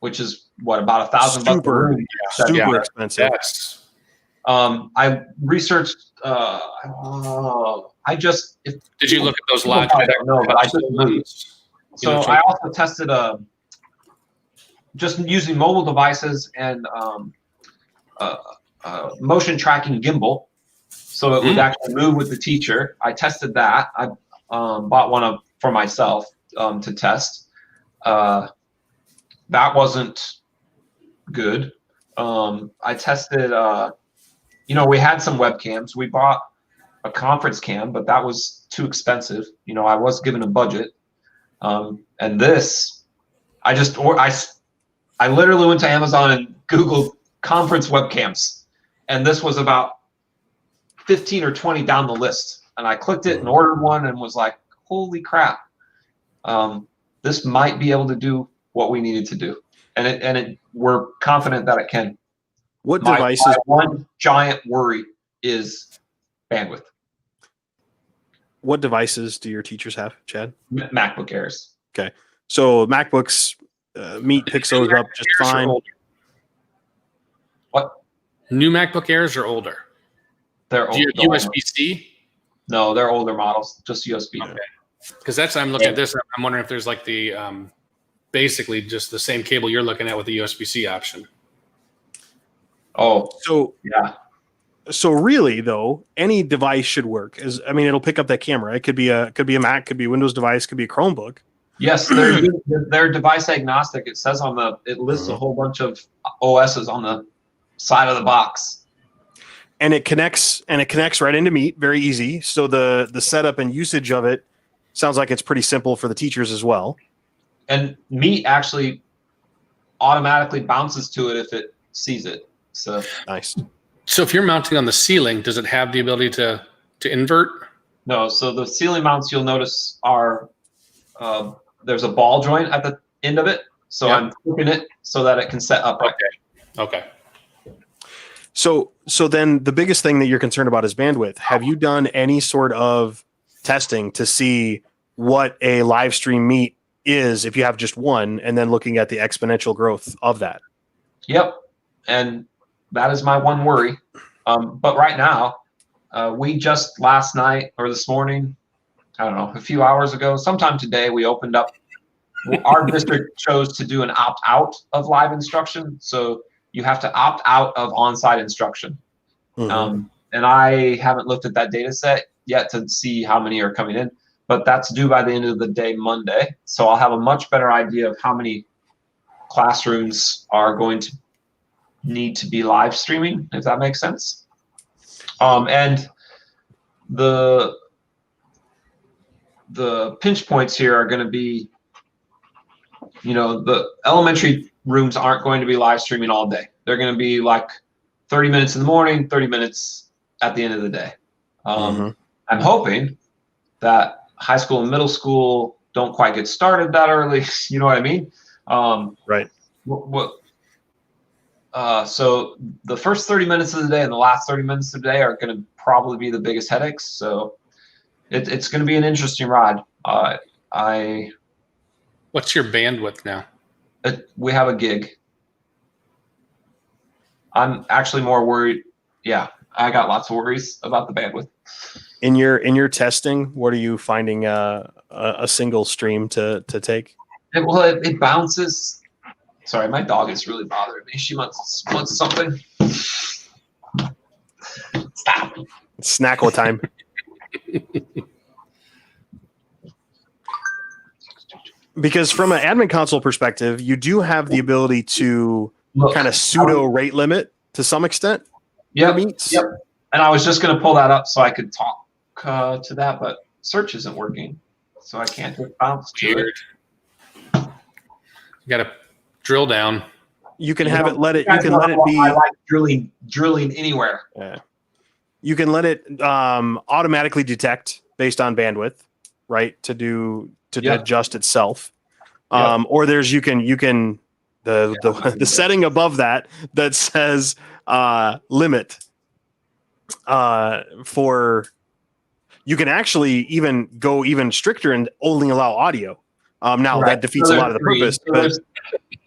which is about $1,000 a room. Super expensive. Yes. I researched. Did you look at those Logitech? I don't know, but I just moved. So I also tested just using mobile devices and motion tracking gimbal, so it would actually move with the teacher. I tested that. I bought one for myself to test. That wasn't good. I tested, we had some webcams. We bought a conference cam, but that was too expensive. I was given a budget. And this, I literally went to Amazon and Googled conference webcams. And this was about 15 or 20 down the list. And I clicked it and ordered one and was like, holy crap. This might be able to do what we needed to do. And we're confident that it can. What devices? My one giant worry is bandwidth. What devices do your teachers have, Chad? MacBook Airs. Okay. So MacBooks picks those up just fine. What? New MacBook Airs are older? They're older. USB-C? No, they're older models, just USB. Okay. Because I'm looking at this. I'm wondering if there's like the basically just the same cable you're looking at with the USB-C option. Oh, so yeah. So really, though, any device should work. It'll pick up that camera. It could be a Mac, could be a Windows device, could be a Chromebook. Yes, they're device agnostic. It says it lists a whole bunch of OSs on the side of the box. And it connects right into Meet, very easy. So the setup and usage of it sounds like it's pretty simple for the teachers as well. And Meet actually automatically bounces to it if it sees it. So nice. So if you're mounting on the ceiling, does it have the ability to invert? No. So the ceiling mounts, you'll notice, are there's a ball joint at the end of it. So I'm flipping it so that it can set up. Okay. So then the biggest thing that you're concerned about is bandwidth. Have you done any sort of testing to see what a live stream Meet is if you have just one, and then looking at the exponential growth of that? Yep. And that is my one worry. But right now, we just last night or this morning, I don't know, a few hours ago, sometime today, we opened up. Our district chose to do an opt-out of live instruction. So you have to opt out of on-site instruction. And I haven't looked at that data set yet to see how many are coming in, but that's due by the end of the day, Monday. So I'll have a much better idea of how many classrooms are going to need to be live streaming, if that makes sense. And the pinch points here are going to be, the elementary rooms aren't going to be live streaming all day. They're going to be like 30 minutes in the morning, 30 minutes at the end of the day. I'm hoping that high school and middle school don't quite get started that early. You know what I mean? Right. So the first 30 minutes of the day and the last 30 minutes of the day are going to probably be the biggest headaches. So it's going to be an interesting ride. What's your bandwidth now? We have a gig. I'm actually more worried. Yeah, I got lots of worries about the bandwidth. In your testing, what are you finding a single stream to take? It bounces. Sorry, my dog is really bothering me. She wants something. Stop. Snackle time. Because from an admin console perspective, you do have the ability to kind of pseudo rate limit to some extent. Yep. And I was just going to pull that up so I could talk to that, but search isn't working, so I can't just bounce to it. You got to drill down. You can have it. Let it. You can let it be. I like drilling anywhere. Yeah. You can let it automatically detect based on bandwidth, right? To adjust itself. Or there's the setting above that says limit for. You can actually even go even stricter and only allow audio. That defeats a lot of the purpose. So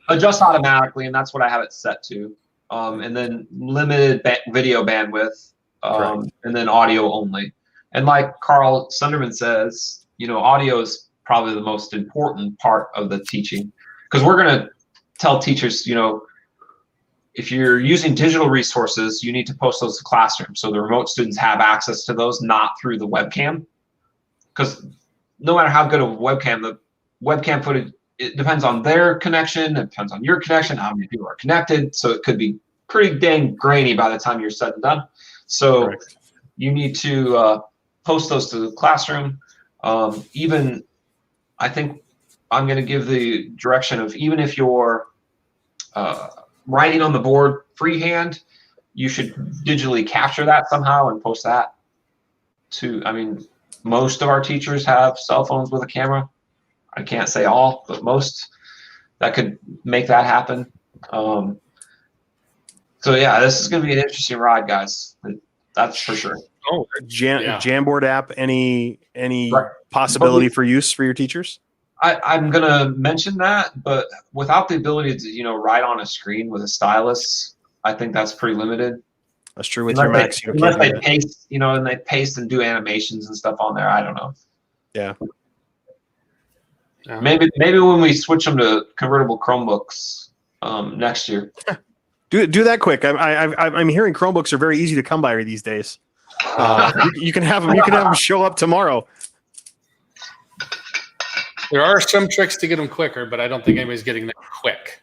adjust automatically, and that's what I have it set to. And then limited video bandwidth, and then audio only. And like Carl Sunderman says, audio is probably the most important part of the teaching, because we're going to tell teachers, if you're using digital resources, you need to post those to Classroom so the remote students have access to those, not through the webcam. Because no matter how good of a webcam, the webcam footage, it depends on their connection, it depends on your connection, how many people are connected. So it could be pretty dang grainy by the time you're said and done. So Correct. you need to post those to the classroom. Even I think I'm going to give the direction of, even if you're writing on the board freehand, you should digitally capture that somehow and post that to, I mean, most of our teachers have cell phones with a camera. I can't say all, but most. That could make that happen. So yeah, this is going to be an interesting ride, guys. That's for sure. Oh, Jamboard app, any Right. possibility for use for your teachers? I'm going to mention that, but without the ability to, write on a screen with a stylus, I think that's pretty limited. That's true with your Macs. Unless they paste, and they paste and do animations and stuff on there. I don't know. Yeah. Maybe when we switch them to convertible Chromebooks next year. Do that quick. I'm hearing Chromebooks are very easy to come by these days. You can have them. You can have them show up tomorrow. There are some tricks to get them quicker, but I don't think anybody's getting them quick.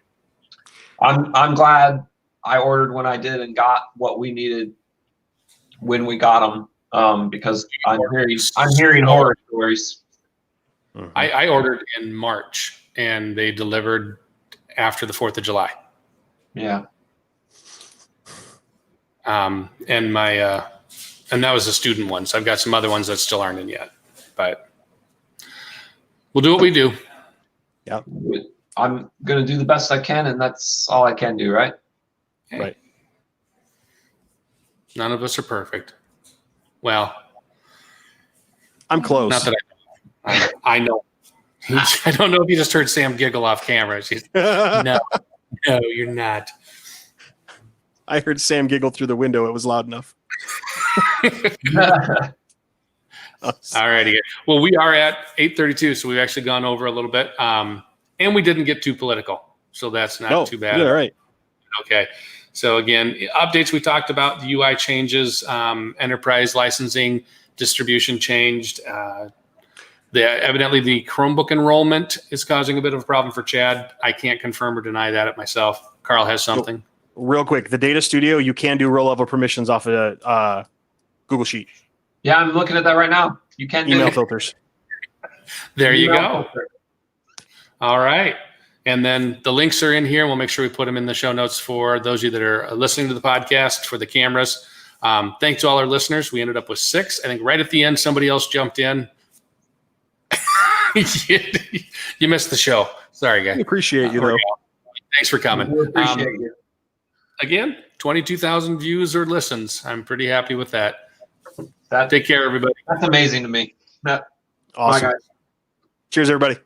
I'm glad I ordered when I did and got what we needed when we got them, because I'm hearing horror stories. Mm-hmm. I ordered in March and they delivered after the 4th of July. Yeah. And that was a student one. So I've got some other ones that still aren't in yet, but we'll do what we do. Yeah. I'm going to do the best I can, and that's all I can do, right? Hey. Right. None of us are perfect. Well, I'm close. Not that I know. I don't know if you just heard Sam giggle off camera. No, you're not. I heard Sam giggle through the window. It was loud enough. All righty. Well, we are at 8:32, so we've actually gone over a little bit. And we didn't get too political, so that's not too bad. Yeah, right. Okay. So again, updates we talked about, the UI changes, enterprise licensing, distribution changed. Evidently the Chromebook enrollment is causing a bit of a problem for Chad. I can't confirm or deny that myself. Carl has something. Real quick, the Data Studio, you can do row level permissions off of a Google Sheet. Yeah, I'm looking at that right now. You can do email filters. There you go. All right. And then the links are in here. We'll make sure we put them in the show notes for those of you that are listening to the podcast, for the cameras. Thanks to all our listeners. We ended up with 6. I think right at the end, somebody else jumped in. You missed the show. Sorry, guys. We appreciate you, though. Thanks for coming. We appreciate you. Again, 22,000 views or listens. I'm pretty happy with that. Take care, everybody. That's amazing to me. Awesome. Bye, guys. Cheers, everybody.